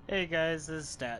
Hey guys, this is Statton.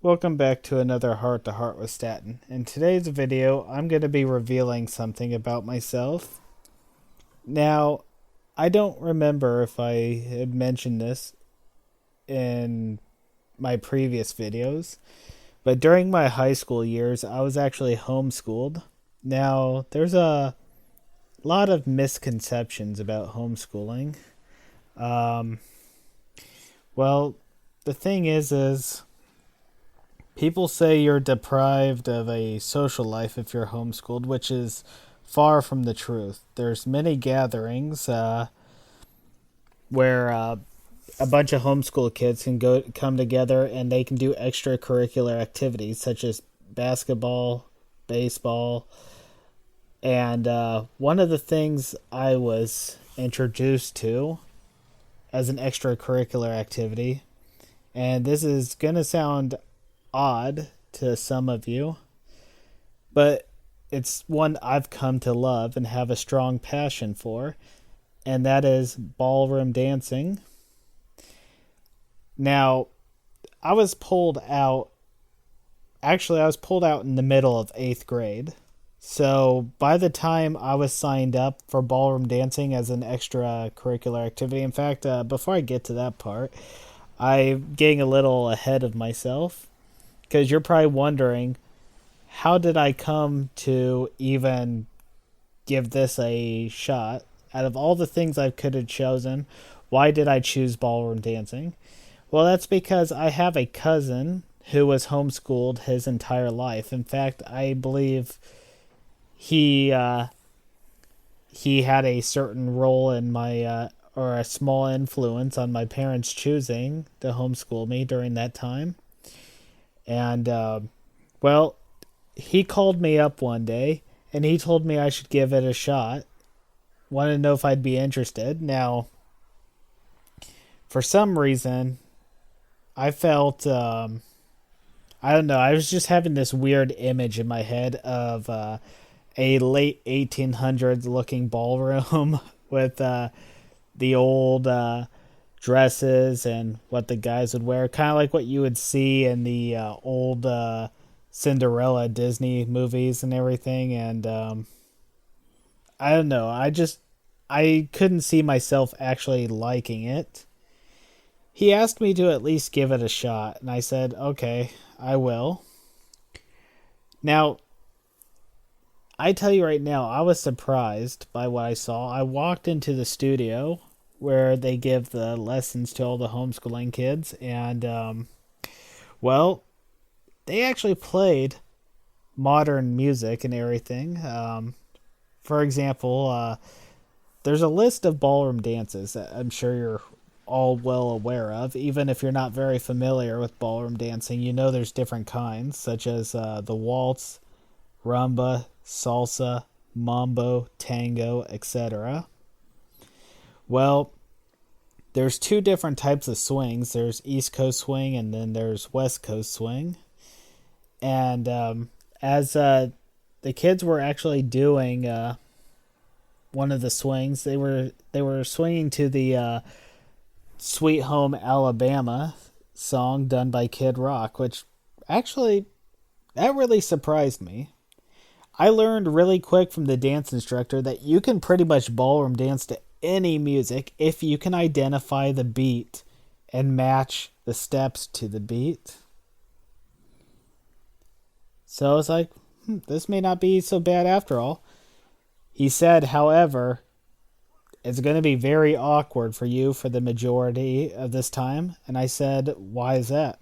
Welcome back to another Heart to Heart with Statton. In today's video, I'm going to be revealing something about myself. Now, I don't remember if I had mentioned this in my previous videos, but during my high school years, I was actually homeschooled. Now, there's a lot of misconceptions about homeschooling. Um, well, the thing is people say you're deprived of a social life if you're homeschooled, which is far from the truth. There's many gatherings where a bunch of homeschool kids can go come together and they can do extracurricular activities such as basketball, baseball, and one of the things I was introduced to as an extracurricular activity, and this is gonna sound odd to some of you, but it's one I've come to love and have a strong passion for, and that is ballroom dancing. Now, I was pulled out, I was pulled out in the middle of eighth grade. So by the time I was signed up for ballroom dancing as an extracurricular activity, in fact, before I get to that part, I'm getting a little ahead of myself because you're probably wondering, how did I come to even give this a shot? Out of all the things I could have chosen, why did I choose ballroom dancing? Well, that's because I have a cousin who was homeschooled his entire life. In fact, I believe he he had a certain role in my or a small influence on my parents choosing to homeschool me during that time. And well, he called me up one day and he told me I should give it a shot. Wanted to know if I'd be interested. Now, for some reason, I felt I don't know. I was just having this weird image in my head of a late 1800s looking ballroom with the old dresses and what the guys would wear, kind of like what you would see in the old Cinderella Disney movies and everything. And I don't know. I couldn't see myself actually liking it. He asked me to at least give it a shot, and I said, okay, I will. Now, I tell you right now, I was surprised by what I saw. I walked into the studio where they give the lessons to all the homeschooling kids, and, well, they actually played modern music and everything. For example, there's a list of ballroom dances that I'm sure you're all well aware of. Even if you're not very familiar with ballroom dancing, you know there's different kinds, such as the waltz, rumba, salsa, mambo, tango, etc. Well, there's two different types of swings. There's East Coast swing and then there's West Coast swing. And as the kids were actually doing one of the swings, they were swinging to the "Sweet Home Alabama" song done by Kid Rock, which actually that really surprised me. I learned really quick from the dance instructor that you can pretty much ballroom dance to any music if you can identify the beat and match the steps to the beat. So I was like, this may not be so bad after all. He said, however, it's going to be very awkward for you for the majority of this time. And I said, why is that?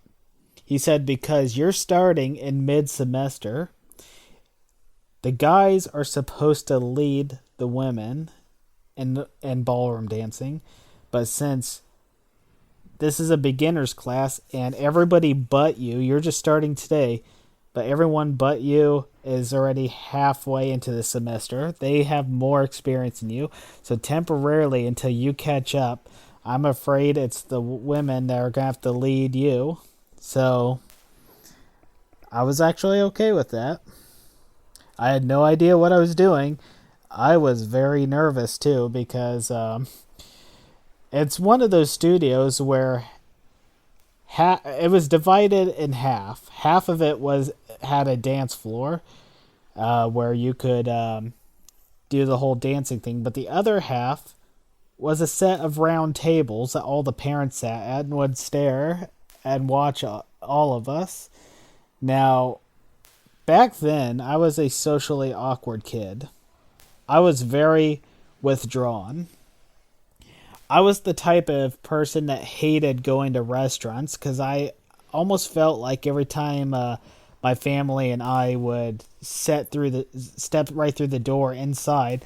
He said, because you're starting in mid semester. The guys are supposed to lead the women in ballroom dancing, but since this is a beginner's class, and everybody but you, you're just starting today, but everyone but you is already halfway into the semester. They have more experience than you. So temporarily, until you catch up, I'm afraid it's the women that are going to have to lead you. So I was actually okay with that. I had no idea what I was doing. I was very nervous too because it's one of those studios where it was divided in half. Half of it had a dance floor where you could do the whole dancing thing, but the other half was a set of round tables that all the parents sat at and would stare and watch all of us. Now, back then, I was a socially awkward kid. I was very withdrawn. I was the type of person that hated going to restaurants because I almost felt like every time my family and I would step right through the door inside,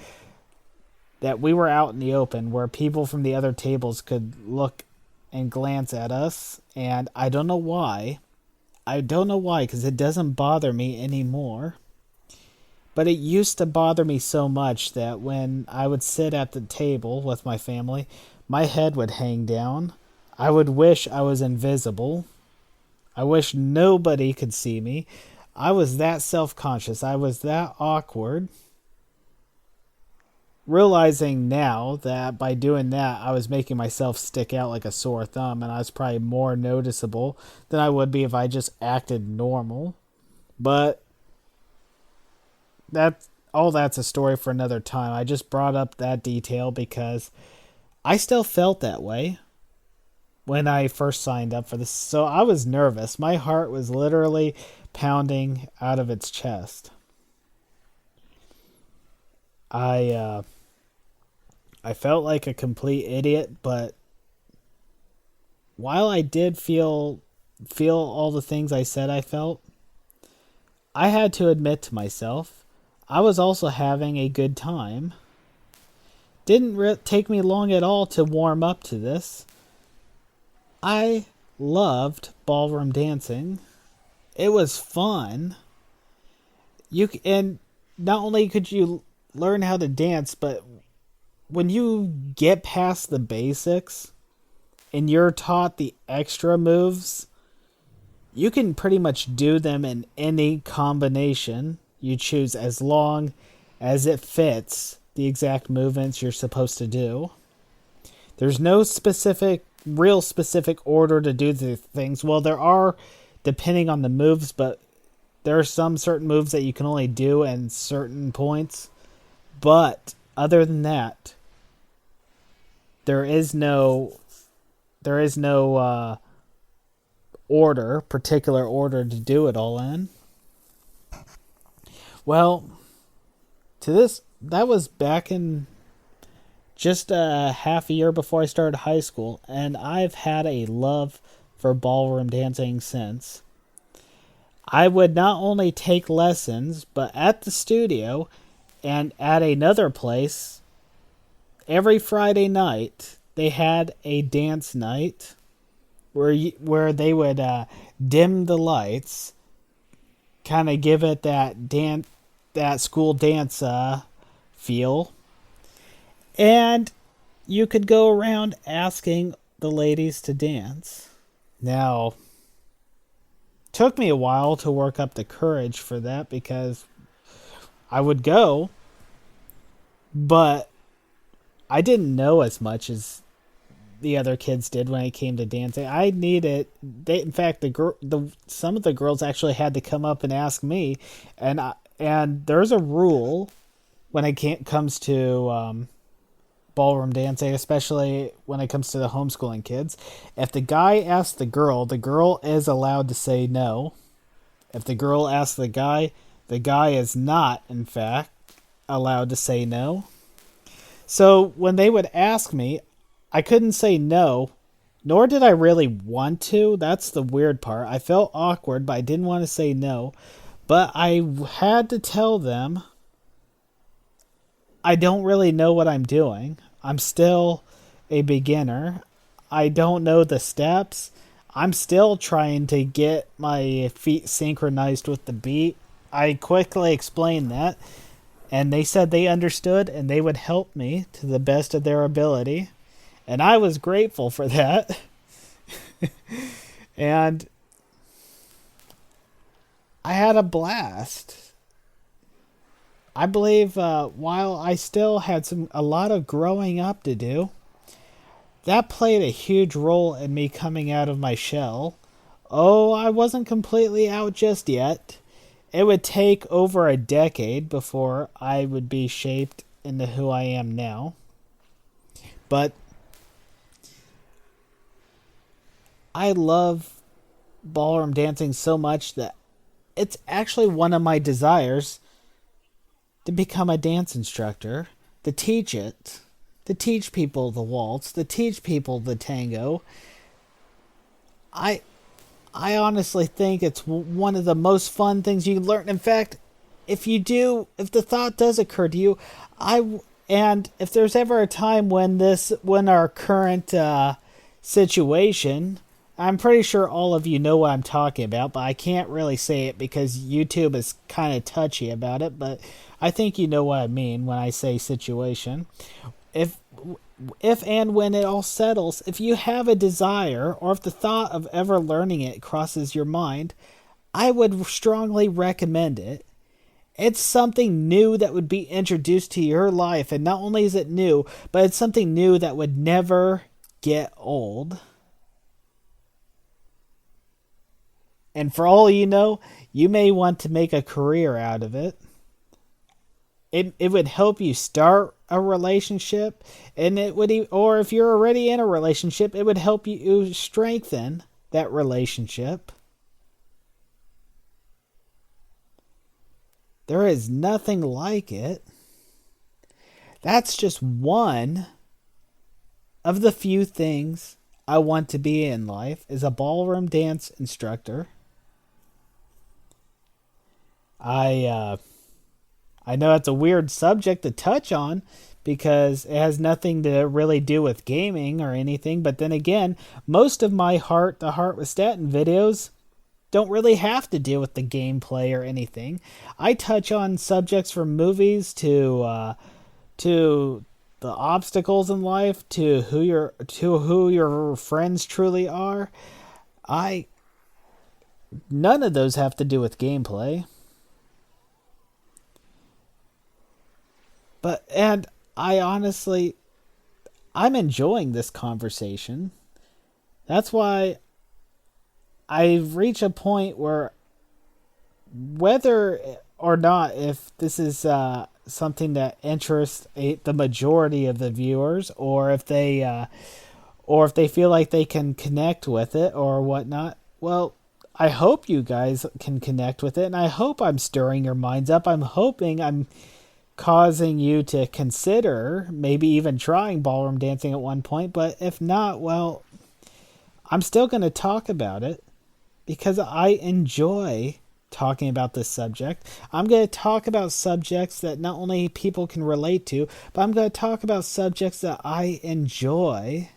that we were out in the open where people from the other tables could look and glance at us. And I don't know why. I don't know why, because it doesn't bother me anymore. But it used to bother me so much that when I would sit at the table with my family, my head would hang down. I would wish I was invisible. I wish nobody could see me. I was that self-conscious. I was that awkward. Realizing now that by doing that, I was making myself stick out like a sore thumb, and I was probably more noticeable than I would be if I just acted normal. But that's a story for another time. I just brought up that detail because I still felt that way when I first signed up for this. So I was nervous. My heart was literally pounding out of its chest. I felt like a complete idiot, but while I did feel all the things I said I felt, I had to admit to myself I was also having a good time. Didn't take me long at all to warm up to this. I loved ballroom dancing. It was fun. And not only could you learn how to dance, but when you get past the basics and you're taught the extra moves, you can pretty much do them in any combination you choose as long as it fits the exact movements you're supposed to do. There's no real specific order to do the things. Well, there are, depending on the moves, but there are some certain moves that you can only do in certain points. But other than that, there is no particular order to do it all in. Well, that was back in just a half a year before I started high school, and I've had a love for ballroom dancing since. I would not only take lessons, but at the studio and at another place, every Friday night, they had a dance night where they would dim the lights, kind of give it that school dance feel, and you could go around asking the ladies to dance. Now, took me a while to work up the courage for that because I would go, but I didn't know as much as the other kids did when it came to dancing. I needed. In fact, some of the girls actually had to come up and ask me, and there's a rule when it comes to ballroom dancing, especially when it comes to the homeschooling kids. If the guy asks the girl is allowed to say no. If the girl asks the guy is not, in fact, allowed to say no. So when they would ask me, I couldn't say no, nor did I really want to. That's the weird part. I felt awkward, but I didn't want to say no. But I had to tell them I don't really know what I'm doing. I'm still a beginner. I don't know the steps. I'm still trying to get my feet synchronized with the beat. I quickly explained that, and they said they understood and they would help me to the best of their ability. And I was grateful for that. And I had a blast. I believe while I still had a lot of growing up to do, that played a huge role in me coming out of my shell. Oh, I wasn't completely out just yet. It would take over a decade before I would be shaped into who I am now. But I love ballroom dancing so much that it's actually one of my desires to become a dance instructor, to teach it, to teach people the waltz, to teach people the tango. I I honestly think it's one of the most fun things you can learn. In fact, if the thought does occur to you, and if there's ever a time when our current situation, I'm pretty sure all of you know what I'm talking about, but I can't really say it because YouTube is kind of touchy about it, but I think you know what I mean when I say situation. If if and when it all settles, if you have a desire or if the thought of ever learning it crosses your mind, I would strongly recommend it. It's something new that would be introduced to your life, and not only is it new, but it's something new that would never get old. And for all you know, you may want to make a career out of it. It would help you start a relationship, and or if you're already in a relationship, it would help you strengthen that relationship. There is nothing like it. That's just one of the few things I want to be in life, is a ballroom dance instructor. I know it's a weird subject to touch on because it has nothing to really do with gaming or anything, but then again, most of my Heart to Heart with Statton videos don't really have to do with the gameplay or anything. I touch on subjects from movies to the obstacles in life, to who your friends truly are. None of those have to do with gameplay. And I'm enjoying this conversation. That's why I've reached a point where, whether or not if this is something that interests the majority of the viewers, or if they feel like they can connect with it or whatnot, well, I hope you guys can connect with it, and I hope I'm stirring your minds up. I'm hoping I'm causing you to consider maybe even trying ballroom dancing at one point, but if not, well, I'm still going to talk about it because I enjoy talking about this subject. I'm going to talk about subjects that not only people can relate to, but I'm going to talk about subjects that I enjoy,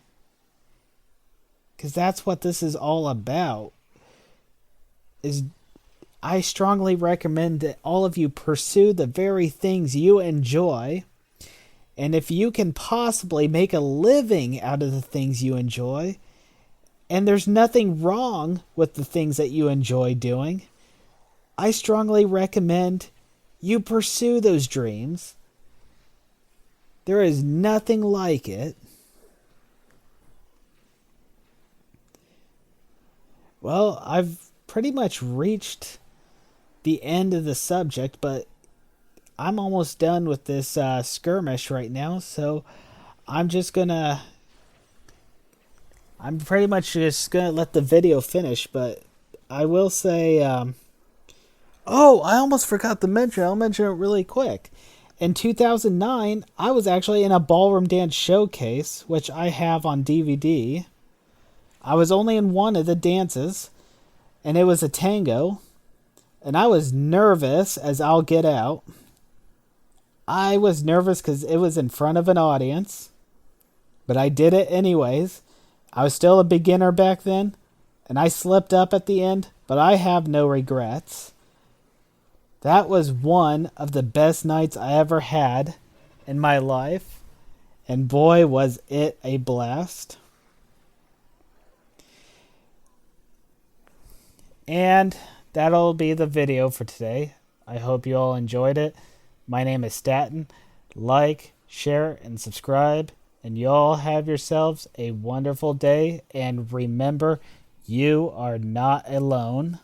because that's what this is all about. I strongly recommend that all of you pursue the very things you enjoy. And if you can possibly make a living out of the things you enjoy, and there's nothing wrong with the things that you enjoy doing, I strongly recommend you pursue those dreams. There is nothing like it. Well, I've pretty much reached the end of the subject, but I'm almost done with this skirmish right now, so I'm pretty much just gonna let the video finish. But I will say, I almost forgot to mention, I'll mention it really quick. In 2009, I was actually in a ballroom dance showcase, which I have on DVD. I was only in one of the dances, and it was a tango. And I was nervous as I'll get out. I was nervous because it was in front of an audience. But I did it anyways. I was still a beginner back then, and I slipped up at the end, but I have no regrets. That was one of the best nights I ever had in my life, and boy, was it a blast. And that'll be the video for today. I hope you all enjoyed it. My name is Statton. Like, share, and subscribe. And you all have yourselves a wonderful day. And remember, you are not alone.